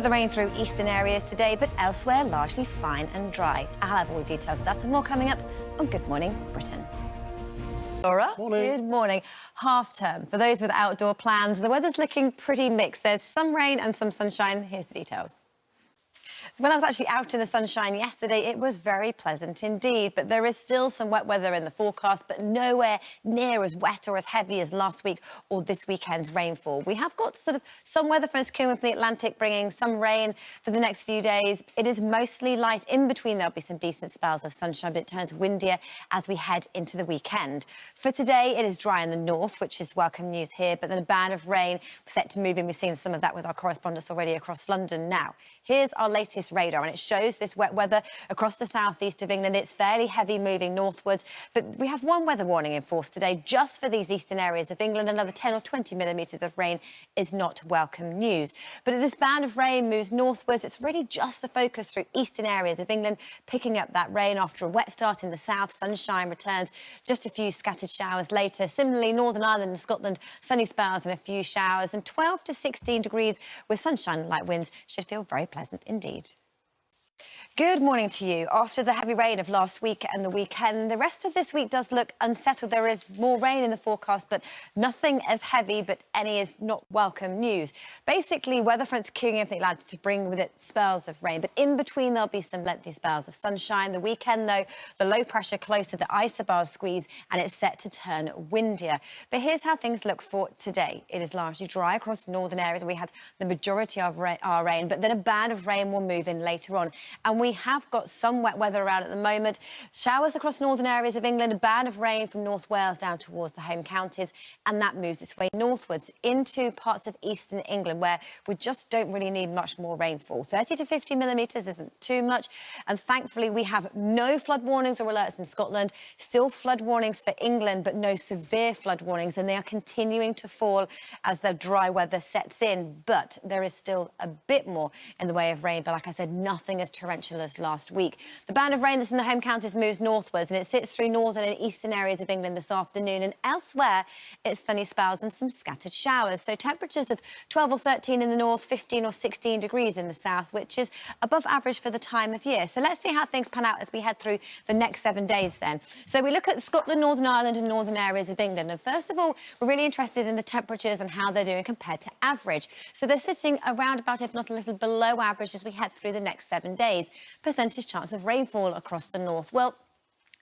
the rain through eastern areas today, but elsewhere largely fine and dry. I'll have all the details of that and more coming up on Good Morning Britain. Laura, morning. Good morning. Half term. For those with outdoor plans, the weather's looking pretty mixed. There's some rain and some sunshine. Here's the details. So when I was actually out in the sunshine yesterday, it was very pleasant indeed, but there is still some wet weather in the forecast, but nowhere near as wet or as heavy as last week or this weekend's rainfall. We have got sort of some weather fronts coming from the Atlantic, bringing some rain for the next few days. It is mostly light. In between, there'll be some decent spells of sunshine, but it turns windier as we head into the weekend. For today, it is dry in the north, which is welcome news here, but then a band of rain set to move in. We've seen some of that with our correspondents already across London. Now, here's our latest radar, and it shows this wet weather across the southeast of England. It's fairly heavy moving northwards, but we have one weather warning in force today just for these eastern areas of England. Another 10 or 20 millimetres of rain is not welcome news. But as this band of rain moves northwards, it's really just the focus through eastern areas of England, picking up that rain after a wet start in the south. Sunshine returns, just a few scattered showers later. Similarly, Northern Ireland and Scotland, sunny spells and a few showers, and 12 to 16 degrees with sunshine and light winds should feel very pleasant indeed. Good morning to you. After the heavy rain of last week and the weekend, the rest of this week does look unsettled. There is more rain in the forecast, but nothing as heavy, but any is not welcome news. Basically, weather fronts queuing up the Atlantic to bring with it spells of rain, but in between there'll be some lengthy spells of sunshine. The weekend, though, the low pressure close to the isobar squeeze, and it's set to turn windier. But here's how things look for today. It is largely dry across northern areas. We have the majority of our rain, but then a band of rain will move in later on. And we have got some wet weather around at the moment. Showers across northern areas of England, a band of rain from North Wales down towards the home counties, and that moves its way northwards into parts of eastern England where we just don't really need much more rainfall. 30 to 50 millimetres isn't too much, and thankfully we have no flood warnings or alerts in Scotland. Still flood warnings for England, but no severe flood warnings, and they are continuing to fall as the dry weather sets in. But there is still a bit more in the way of rain, but like I said, nothing as torrential as last week. The band of rain that's in the home counties moves northwards, and it sits through northern and eastern areas of England this afternoon, and elsewhere it's sunny spells and some scattered showers. So temperatures of 12 or 13 in the north, 15 or 16 degrees in the south, which is above average for the time of year. So let's see how things pan out as we head through the next 7 days then. So we look at Scotland, Northern Ireland and northern areas of England, and first of all we're really interested in the temperatures and how they're doing compared to average. So they're sitting around about, if not a little below average, as we head through the next 7 days. Percentage chance of rainfall across the north. Well,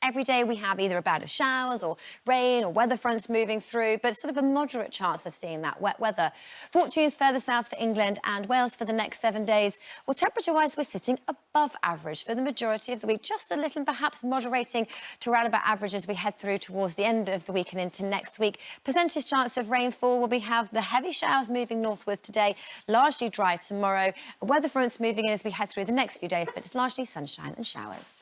every day we have either a bout of showers or rain or weather fronts moving through, but sort of a moderate chance of seeing that wet weather. Fortunes further south for England and Wales for the next 7 days. Well, temperature-wise, we're sitting above average for the majority of the week, just a little perhaps moderating to around about average as we head through towards the end of the week and into next week. Percentage chance of rainfall, well, we have the heavy showers moving northwards today, largely dry tomorrow. Weather fronts moving in as we head through the next few days, but it's largely sunshine and showers.